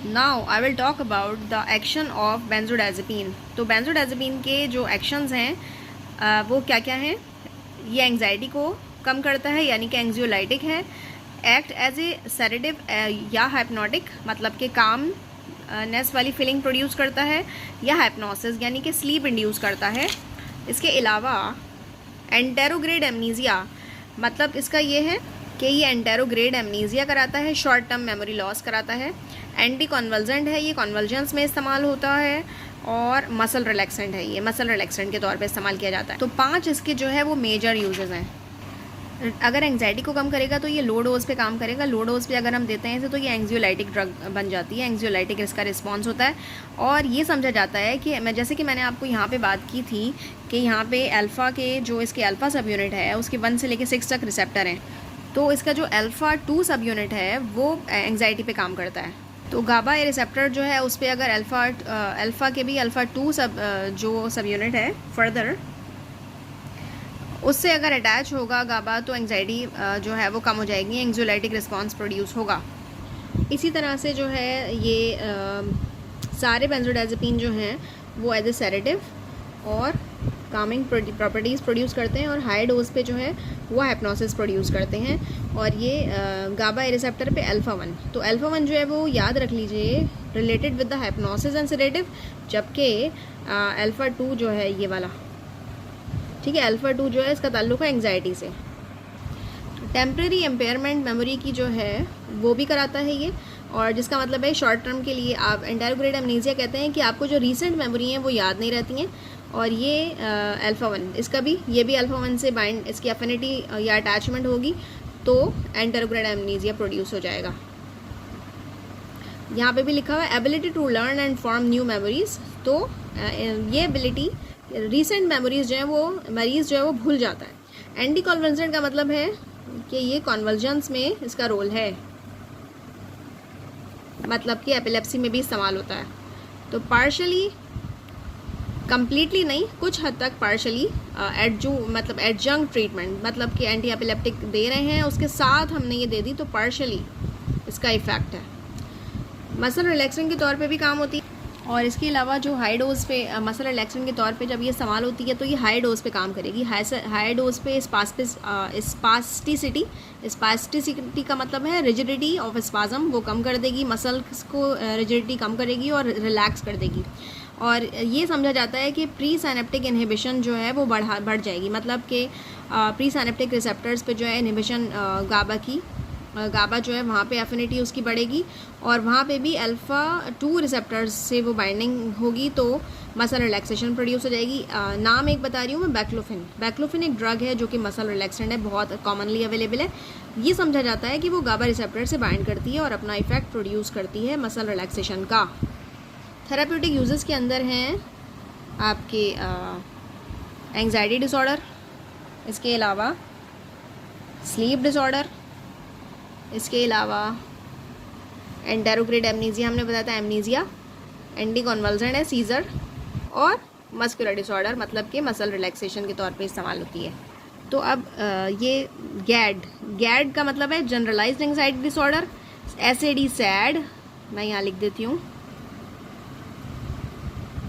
Now I will talk about the action of benzodiazepine. तो benzodiazepine के जो actions हैं वो क्या क्या हैं। ये एंग्जाइटी को कम करता है यानी कि एंग्जियोलाइटिक है। एक्ट एज ए सेडेटिव या हाइप्नोटिक मतलब कि काम नेस वाली फीलिंग प्रोड्यूस करता है, या हाइप्नोसिस यानी कि स्लीप इंड्यूस करता है। इसके अलावा एंटेरोग्रेड एमनीजिया मतलब इसका ये है कि ये एंटेरोग्रेड एमनीजिया कराता है, शॉर्ट टर्म मेमोरी लॉस कराता है। एंटी कॉन्वल्जेंट है, ये कॉन्वल्जेंस में इस्तेमाल होता है। और मसल रिलैक्सेंट है, ये मसल रिलैक्सेंट के तौर पे इस्तेमाल किया जाता है। तो 5 इसके जो है वो मेजर यूजेस हैं। अगर एंग्जाइटी को कम करेगा तो ये लो डोज पे काम करेगा। लो डोज पे अगर हम देते हैं इसे तो ये एंग्जियोलाइटिक ड्रग बन जाती है, एंग्जियोलाइटिक इसका रिस्पॉन्स होता है। और ये समझा जाता है कि जैसे कि मैंने आपको यहाँ पे बात की थी कि यहाँ पे अल्फ़ा के जो इसके अल्फ़ा सब यूनिट है उसके 1 से लेकर 6 तक रिसेप्टर हैं। तो इसका जो अल्फ़ा 2 सब यूनिट है वो एंग्जाइटी पे काम करता है। तो गाबा ए रिसेप्टर जो है उस पर अगर अल्फ़ा के भी अल्फ़ा 2 जो सब यूनिट है फर्दर उससे अगर अटैच होगा गाबा तो एंग्जाइटी जो है वो कम हो जाएगी, एंग्जियोलाइटिक रिस्पॉन्स प्रोड्यूस होगा। इसी तरह से जो है ये सारे बेंजोडाज़ेपीन जो हैं वो एज ए सेडेटिव और कामिंग प्रॉपर्टीज़ प्रोड्यूस करते हैं, और हाई डोज पे जो है वो हाइप्नोसिस प्रोड्यूस करते हैं। और ये गाबा ए रिसेप्टर पे अल्फ़ा 1, तो अल्फ़ा 1 जो है वो याद रख लीजिए related with the हाइप्नोसिस and sedative, जबकि अल्फ़ा 2 जो है ये वाला, ठीक है, अल्फ़ा 2 जो है इसका ताल्लुक है एंग्जाइटी से। टेम्प्रेरी एम्पेयरमेंट मेमोरी की जो है वो भी कराता है ये, और जिसका मतलब है शॉर्ट टर्म के लिए आप एंटेरोग्रेड एमनीजिया कहते हैं कि आपको जो रीसेंट मेमोरी हैं वो याद नहीं रहती हैं। और ये अल्फ़ा 1 इसका भी, ये भी अल्फ़ा 1 से बाइंड इसकी एफिनिटी या अटैचमेंट होगी तो एंटेरोग्रेड एमनीजिया प्रोड्यूस हो जाएगा। यहाँ पे भी लिखा हुआ है ability to learn and form new memories. तो ये एबिलिटी रीसेंट मेमोरीज जो है वो मरीज़ जो है वो भूल जाता है। एंटी कॉन्वल्जेंट का मतलब है कि ये कॉन्वल्जेंस में इसका रोल है, मतलब कि एपिलेप्सी में भी इस्तेमाल होता है। तो पार्शली, कम्प्लीटली नहीं, कुछ हद तक पार्शली मतलब एडजंक्ट ट्रीटमेंट, मतलब कि एंटी एपिलेप्टिक दे रहे हैं उसके साथ हमने ये दे दी तो पार्शली इसका इफ़ेक्ट है। मसल रिलैक्सेंट के तौर पे भी काम होती है। और इसके अलावा जो हाई डोज पे मसल रिलैक्सेंट के तौर पे जब ये इस्तेमाल होती है तो ये हाई डोज पे काम करेगी। हाई डोज पे स्पास्टिसिटी का मतलब है रिजिडिटी ऑफ स्पाजम, वो कम कर देगी, मसल्स को रिजिडिटी कम करेगी और रिलैक्स कर देगी। और ये समझा जाता है कि प्री साइनेप्टिक इनहिबिशन जो है वो बढ़ जाएगी, मतलब कि प्री साइनेप्टिक रिसेप्टर्स पे जो है इनहिबिशन गाबा जो है वहाँ पे एफिनिटी उसकी बढ़ेगी, और वहाँ पे भी अल्फ़ा 2 रिसेप्टर्स से वो बाइंडिंग होगी तो मसल रिलैक्सेशन प्रोड्यूस हो जाएगी। नाम एक बता रही हूँ मैं, बैक्लोफिन एक ड्रग है जो कि मसल रिलैक्सेंट है, बहुत कॉमनली अवेलेबल है। ये समझा जाता है कि वो गाबा रिसेप्टर से बाइंड करती है और अपना इफेक्ट प्रोड्यूस करती है मसल रिलैक्सेशन का। थेराप्यूटिक यूजेस के अंदर हैं आपके एंग्जाइटी डिसऑर्डर, इसके अलावा स्लीप डिसऑर्डर, इसके अलावा एंटेरोग्रेड एमनीजिया हमने बताया था, एमनीजिया, एंटी कॉन्वल्जेंट है, सीजर, और मस्कुलर डिसऑर्डर मतलब कि मसल रिलैक्सेशन के तौर पे इस्तेमाल होती है। तो अब ये गैड का मतलब है generalised anxiety disorder, SAD SAD, मैं यहाँ लिख देती हूँ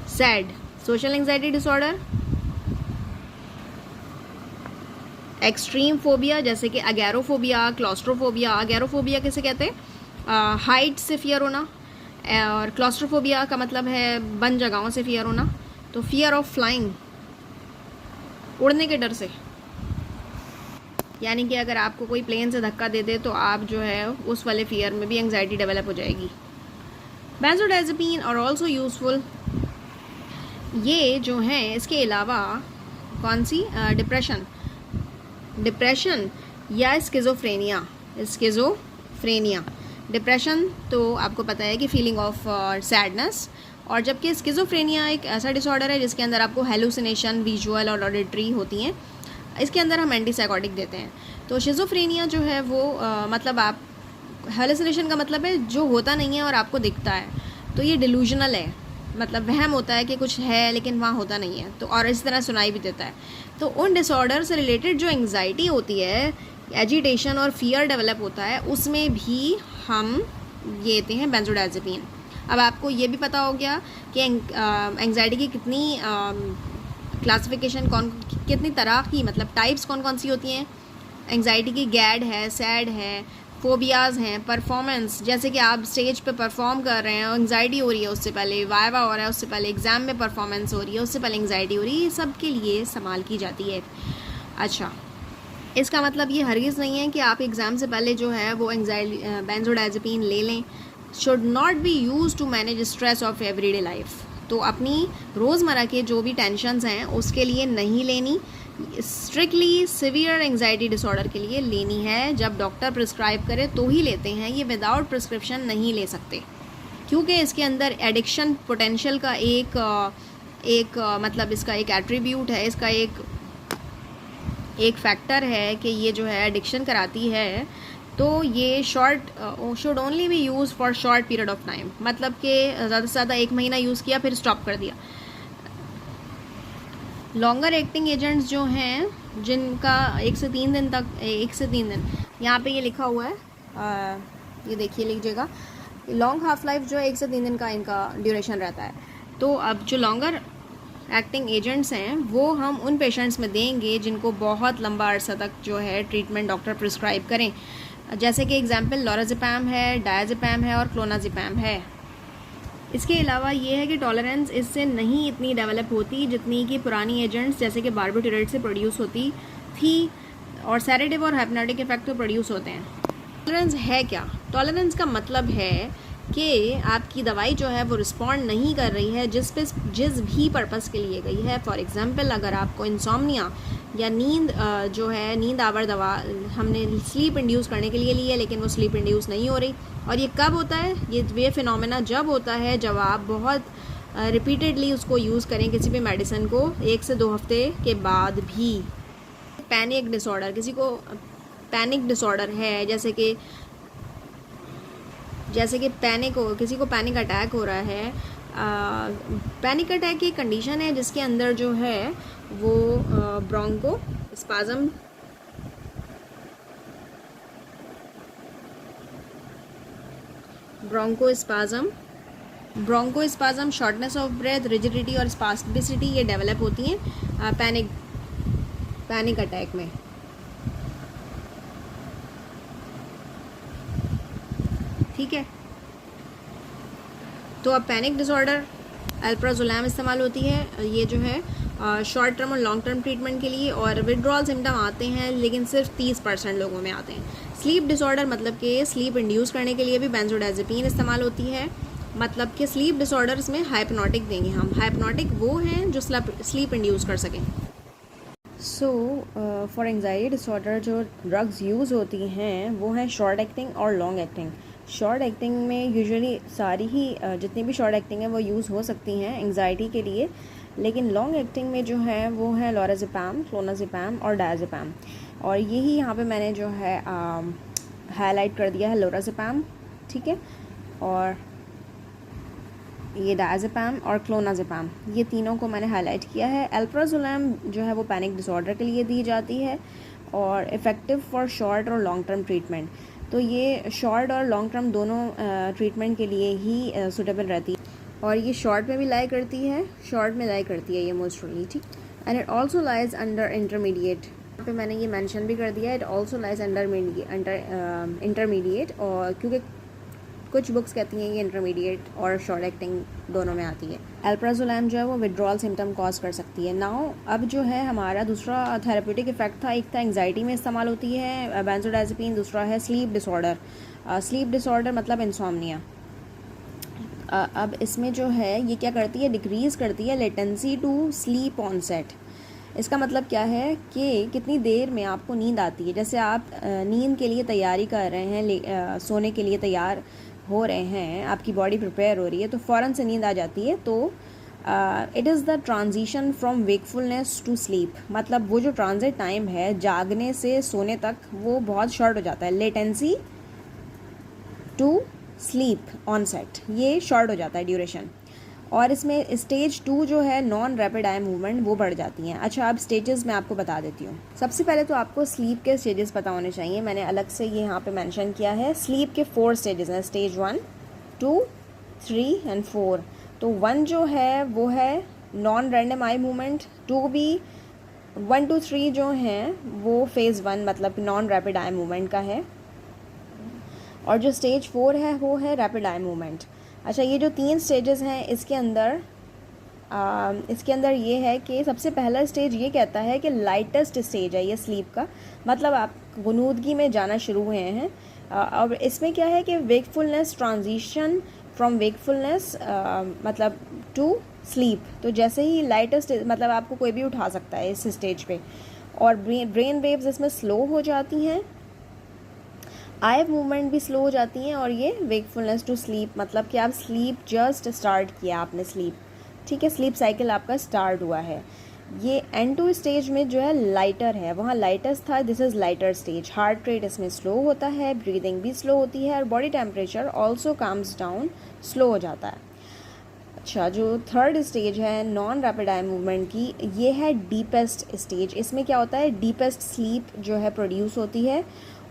SAD, social anxiety disorder, extreme phobia जैसे कि अगैरोफोबिया, क्लॉस्ट्रोफोबिया। अगैरोफोबिया किसे कहते हैं? हाइट से फियर होना, और क्लॉस्ट्रोफोबिया का मतलब है बंद जगहों से फियर होना। तो फियर ऑफ फ्लाइंग, उड़ने के डर से, यानी कि अगर आपको कोई प्लेन से धक्का दे दे तो आप जो है उस वाले फियर में भी एंग्जाइटी डेवलप हो जाएगी। बेंजोडाज़ेपीन आर ऑल्सो यूजफुल। ये जो हैं इसके अलावा कौन सी, डिप्रेशन या स्किज़ोफ्रेनिया। डिप्रेशन तो आपको पता है कि फीलिंग ऑफ सैडनेस, और जबकि स्किज़ोफ्रेनिया एक ऐसा डिसऑर्डर है जिसके अंदर आपको हेलुसिनेशन विजुअल और ऑडिटरी होती हैं। इसके अंदर हम एंटीसाइकोटिक देते हैं। तो शिज़ोफ्रेनिया जो है वो मतलब आप, हेलुसिनेशन का मतलब है जो होता नहीं है और आपको दिखता है, तो ये डिलूजनल है, मतलब वहम होता है कि कुछ है लेकिन वहाँ होता नहीं है, तो और इस तरह सुनाई भी देता है। तो उन डिसऑर्डर से रिलेटेड जो एंग्जाइटी होती है, एजिटेशन और फियर डेवलप होता है, उसमें भी हम ये देते हैं बेंजोडाज़ेपीन। अब आपको ये भी पता हो गया कि एंग्जाइटी की कितनी क्लासिफिकेशन कितनी तरह की मतलब टाइप्स कौन कौन सी होती हैं। एंग्जाइटी की गैड है, सैड है, फोबियाज़ हैं, परफॉर्मेंस, जैसे कि आप स्टेज पे परफॉर्म कर रहे हैं और एंग्जाइटी हो रही है, उससे पहले वाइवा हो रहा है, उससे पहले एग्ज़ाम में परफॉर्मेंस हो रही है, उससे पहले एंग्जाइटी हो रही है, ये सब के लिए इस्तेमाल की जाती है। अच्छा, इसका मतलब ये हरगिज़ नहीं है कि आप एग्ज़ाम से पहले जो है वो बेंजोडाइज़ेपिन ले लें। Should not be use to manage stress of everyday life. तो अपनी रोज़मर्रा के जो भी टेंशन्स हैं उसके लिए नहीं लेनी, स्ट्रिक्टली सिवियर एंग्जाइटी डिसऑर्डर के लिए लेनी है। जब डॉक्टर प्रिस्क्राइब करे तो ही लेते हैं, ये विदाउट प्रिस्क्रिप्शन नहीं ले सकते, क्योंकि इसके अंदर एडिक्शन पोटेंशियल का एक मतलब इसका एक एट्रीब्यूट है, इसका एक फैक्टर है कि ये जो है एडिक्शन कराती है। तो ये should only be use for short period of time, मतलब कि ज़्यादा से ज़्यादा 1 महीना यूज़ किया फिर स्टॉप कर दिया। लॉन्गर एक्टिंग एजेंट्स जो हैं जिनका 1 से 3 दिन यहाँ पे ये लिखा हुआ है, ये देखिए लीजिएगा, लॉन्ग हाफ लाइफ जो है 1 से 3 दिन का इनका ड्यूरेशन रहता है। तो अब जो लॉन्गर एक्टिंग एजेंट्स हैं वो हम उन पेशेंट्स में देंगे जिनको बहुत लंबा अरसा तक जो है ट्रीटमेंट डॉक्टर प्रिस्क्राइब करें, जैसे कि एग्जांपल लोराज़ेपैम है, डायज़ेपैम है और क्लोनाज़ेपैम है। इसके अलावा ये है कि टॉलरेंस इससे नहीं इतनी डेवलप होती जितनी कि पुरानी एजेंट्स जैसे कि बार्बिटूरेट से प्रोड्यूस होती थी, और सेडेटिव और हाइप्नोटिक इफेक्ट तो प्रोड्यूस होते हैं। टॉलरेंस है क्या? टॉलरेंस का मतलब है कि आपकी दवाई जो है वो रिस्पॉन्ड नहीं कर रही है जिस भी पर्पस के लिए गई है। फॉर एग्जांपल अगर आपको इंसोम्निया या नींद आवर दवा हमने स्लीप इंड्यूस करने के लिए ली है लेकिन वो स्लीप इंड्यूस नहीं हो रही, और ये कब होता है? ये फिनोमेना जब होता है जब आप बहुत रिपीटेडली उसको यूज़ करें किसी भी मेडिसिन को 1 से 2 हफ्ते के बाद भी। पैनिक डिसऑर्डर, किसी को पैनिक डिसऑर्डर है, जैसे कि किसी को पैनिक अटैक हो रहा है। पैनिक अटैक की कंडीशन है जिसके अंदर जो है वो bronchospasm, shortness of breath, rigidity और स्पास्टिसिटी ये डेवलप होती हैं पैनिक अटैक में। ठीक है, तो अब पैनिक डिसऑर्डर अल्प्राजोलैम इस्तेमाल होती है, ये जो है शॉर्ट टर्म और लॉन्ग टर्म ट्रीटमेंट के लिए, और विड्रॉल सिम्टम आते हैं लेकिन सिर्फ 30% लोगों में आते हैं। स्लीप डिसऑर्डर मतलब कि स्लीप इंड्यूस करने के लिए भी बेंजोडाइज़ेपिन इस्तेमाल होती है, मतलब कि स्लीप डिसऑर्डर्स में हाइप्नोटिक देंगे हम। हाइप्नोटिक वो हैं जो स्लीप इंड्यूस कर सकें। सो फॉर एंग्जाइटी डिसऑर्डर जो ड्रग्स यूज़ होती हैं वो हैं शॉर्ट एक्टिंग और लॉन्ग एक्टिंग। शॉर्ट एक्टिंग में यूजुअली सारी ही जितनी भी शॉर्ट एक्टिंग है वो यूज़ हो सकती हैं एंग्जाइटी के लिए, लेकिन लॉन्ग एक्टिंग में जो है वो है लोराज़ेपैम, क्लोनाज़ेपैम और डायज़ेपैम, और यही यहाँ पे मैंने जो है हाईलाइट कर दिया है लोराज़ेपैम, ठीक है, और ये डायज़ेपैम और क्लोनाज़ेपैम, ये तीनों को मैंने हाईलाइट किया है। अल्प्राजोलैम जो है वो पैनिक डिसऑर्डर के लिए दी जाती है और इफ़ेक्टिव फॉर शॉर्ट और लॉन्ग टर्म ट्रीटमेंट। तो ये शॉर्ट और लॉन्ग टर्म दोनों ट्रीटमेंट के लिए ही सूटेबल रहती है, और ये शॉर्ट में लाई करती है ये मोस्टली, ठीक। And it also lies under intermediate, यहाँ पे मैंने ये मेंशन भी कर दिया है, it also lies under intermediate, और क्योंकि कुछ बुक्स कहती हैं ये इंटरमीडिएट और शॉर्ट एक्टिंग दोनों में आती है। अल्प्राजोलैम जो है वो विड्रॉल सिम्टम कॉज कर सकती है। नाउ अब जो है हमारा दूसरा थेरेप्यूटिक इफेक्ट था, एक था एंग्जाइटी में इस्तेमाल होती है बेंजोडाइज़ेपिन, दूसरा है स्लीप डिसऑर्डर। स्लीप डिसऑर्डर मतलब इंसोम्निया। अब इसमें जो है ये क्या करती है, डिक्रीज़ करती है लेटेंसी टू स्लीप ऑनसेट। इसका मतलब क्या है कि कितनी देर में आपको नींद आती है। जैसे आप नींद के लिए तैयारी कर रहे हैं, सोने के लिए तैयार हो रहे हैं, आपकी बॉडी प्रिपेयर हो रही है, तो फ़ौरन से नींद आ जाती है। तो it is the transition from wakefulness to sleep, मतलब वो जो ट्रांजिट टाइम है जागने से सोने तक वो बहुत शॉर्ट हो जाता है। लेटेंसी टू स्लीप ऑनसेट, ये शॉर्ट हो जाता है ड्यूरेशन, और इसमें स्टेज 2 जो है नॉन रैपिड आई मूवमेंट वो बढ़ जाती हैं। अच्छा, अब स्टेजेस मैं आपको बता देती हूँ। सबसे पहले तो आपको स्लीप के स्टेजेस पता होने चाहिए, मैंने अलग से ये यहाँ पे मेंशन किया है। स्लीप के 4 स्टेजेस हैं, स्टेज 1, 2, 3 एंड 4। तो 1 जो है वो है नॉन रैंडम आई मूवमेंट, 2 भी 1 2 3 जो हैं वो फेज़ 1 मतलब नॉन रैपिड आई मूवमेंट का है, और जो स्टेज 4 है वो है रैपिड आई मूवमेंट। अच्छा, ये जो 3 स्टेजेस हैं इसके अंदर ये है कि सबसे पहला स्टेज ये कहता है कि लाइटेस्ट स्टेज है ये स्लीप का, मतलब आप गुनूदगी में जाना शुरू हुए हैं। और इसमें क्या है कि वेकफुलनेस ट्रांजिशन फ्रॉम वेकफुलनेस मतलब टू स्लीप। तो जैसे ही लाइटेस्ट मतलब आपको कोई भी उठा सकता है इस स्टेज पे, और ब्रेन वेव्स इसमें स्लो हो जाती हैं, आई मूवमेंट भी स्लो हो जाती हैं, और ये वेकफुलनेस टू स्लीप मतलब कि आप स्लीप जस्ट स्टार्ट किया आपने स्लीप, ठीक है, स्लीप साइकिल आपका स्टार्ट हुआ है। ये N2 स्टेज में जो है लाइटर है, वहाँ लाइटेस्ट था, this is lighter stage. Heart rate इसमें स्लो होता है, ब्रीदिंग भी स्लो होती है, और body temperature also comes down, slow हो जाता है। अच्छा, जो थर्ड स्टेज है नॉन रैपिड आई मूवमेंट की, ये है डीपेस्ट स्टेज। इसमें क्या होता है, डीपेस्ट स्लीप जो है प्रोड्यूस होती है,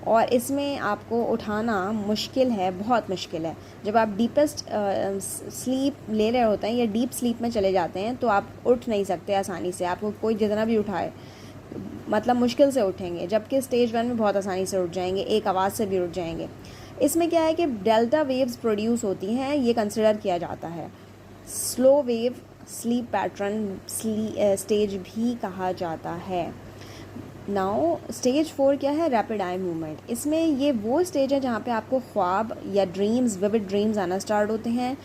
और इसमें आपको उठाना मुश्किल है, बहुत मुश्किल है। जब आप डीपेस्ट स्लीप ले रहे होते हैं या डीप स्लीप में चले जाते हैं तो आप उठ नहीं सकते आसानी से, आपको कोई जितना भी उठाए मतलब मुश्किल से उठेंगे, जबकि स्टेज 1 में बहुत आसानी से उठ जाएंगे, एक आवाज़ से भी उठ जाएंगे। इसमें क्या है कि डेल्टा वेव्स प्रोड्यूस होती हैं, ये कंसिडर किया जाता है। Slow wave sleep pattern stage भी कहा जाता है। नाउ स्टेज 4 क्या है, रैपिड आई मूवमेंट। इसमें ये वो स्टेज है जहाँ पे आपको ख्वाब या ड्रीम्स, विविड ड्रीम्स आना स्टार्ट होते हैं।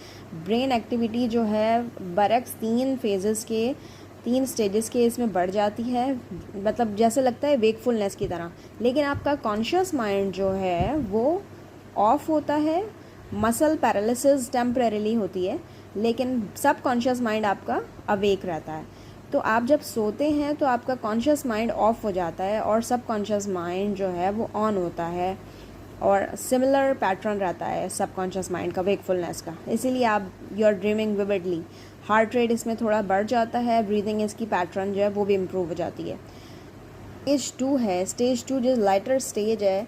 ब्रेन एक्टिविटी जो है बरक्स 3 फेजेस के, 3 स्टेजेस के इसमें बढ़ जाती है, मतलब जैसे लगता है वेकफुलनेस की तरह, लेकिन आपका कॉन्शियस माइंड जो है वो ऑफ होता है। मसल पैरालिसिस टेम्परेरीली होती है, लेकिन सब कॉन्शियस माइंड आपका अवेक रहता है। तो आप जब सोते हैं तो आपका कॉन्शियस माइंड ऑफ हो जाता है और सब कॉन्शियस माइंड जो है वो ऑन होता है, और सिमिलर पैटर्न रहता है सब कॉन्शियस माइंड का वेकफुलनेस का, इसीलिए आप you are dreaming vividly. Heart rate इसमें थोड़ा बढ़ जाता है, ब्रीदिंग इसकी पैटर्न जो है वो भी इम्प्रूव हो जाती है। स्टेज 2 है, स्टेज 2 जो लाइटर स्टेज है,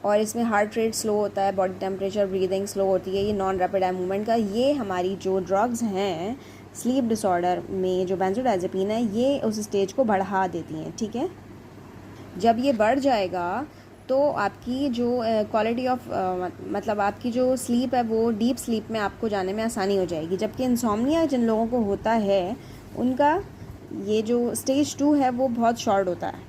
और इसमें हार्ट रेट स्लो होता है, बॉडी टेम्परेचर, ब्रीदिंग स्लो होती है, ये नॉन रैपिड आई मूवमेंट का। ये हमारी जो ड्रग्स हैं स्लीप डिसऑर्डर में, जो बेंजोडाइज़ेपिन है, ये उस स्टेज को बढ़ा देती हैं, ठीक है। जब ये बढ़ जाएगा तो आपकी जो क्वालिटी ऑफ मतलब आपकी जो स्लीप है वो डीप स्लीप में आपको जाने में आसानी हो जाएगी। जबकि इंसोम्निया जिन लोगों को होता है उनका ये जो स्टेज 2 है वो बहुत शॉर्ट होता है,